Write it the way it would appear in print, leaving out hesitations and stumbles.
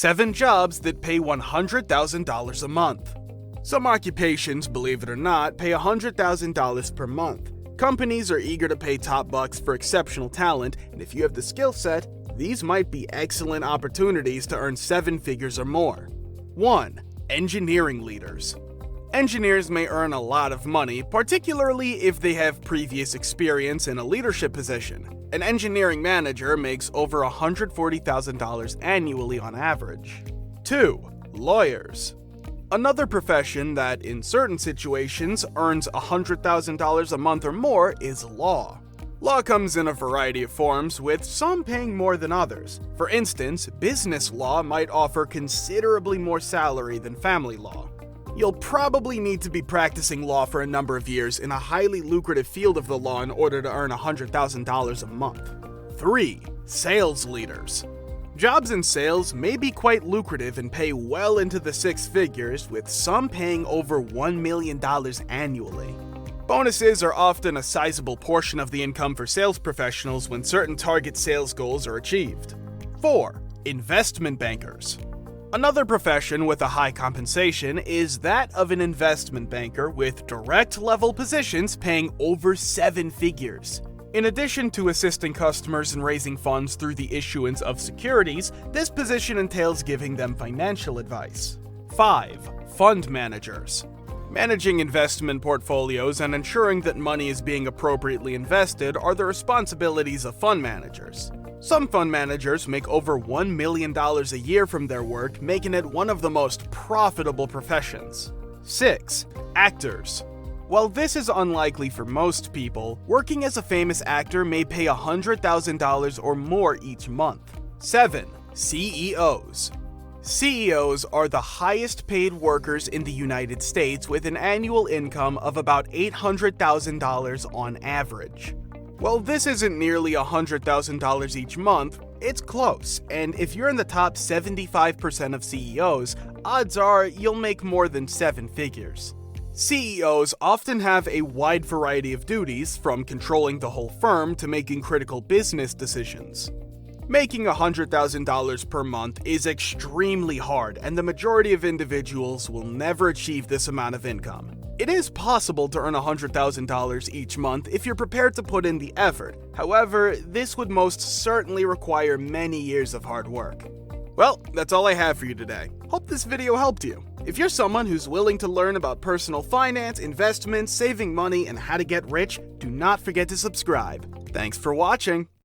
7 jobs that pay $100,000 a month. Some occupations, believe it or not, pay $100,000 per month. Companies are eager to pay top bucks for exceptional talent, and if you have the skill set, these might be excellent opportunities to earn 7 figures or more. 1. Engineering leaders. Engineers may earn a lot of money, particularly if they have previous experience in a leadership position. An engineering manager makes over $140,000 annually on average. 2. Lawyers. Another profession that, in certain situations, earns $100,000 a month or more is law. Law comes in a variety of forms, with some paying more than others. For instance, business law might offer considerably more salary than family law. You'll probably need to be practicing law for a number of years in a highly lucrative field of the law in order to earn $100,000 a month. 3. Sales leaders. Jobs in sales may be quite lucrative and pay well into the 6 figures, with some paying over $1 million annually. Bonuses are often a sizable portion of the income for sales professionals when certain target sales goals are achieved. 4. Investment bankers. Another profession with a high compensation is that of an investment banker, with direct-level positions paying over 7 figures. In addition to assisting customers in raising funds through the issuance of securities, this position entails giving them financial advice. 5. Fund managers. Managing investment portfolios and ensuring that money is being appropriately invested are the responsibilities of fund managers. Some fund managers make over $1 million a year from their work, making it one of the most profitable professions. 6. Actors. While this is unlikely for most people, working as a famous actor may pay $100,000 or more each month. 7. CEOs. CEOs are the highest paid workers in the United States, with an annual income of about $800,000 on average. While this isn't nearly $100,000 each month, it's close, and if you're in the top 75% of CEOs, odds are you'll make more than 7 figures. CEOs often have a wide variety of duties, from controlling the whole firm to making critical business decisions. Making $100,000 per month is extremely hard, and the majority of individuals will never achieve this amount of income. It is possible to earn $100,000 each month if you're prepared to put in the effort. However, this would most certainly require many years of hard work. Well, that's all I have for you today. Hope this video helped you. If you're someone who's willing to learn about personal finance, investments, saving money, and how to get rich, do not forget to subscribe. Thanks for watching.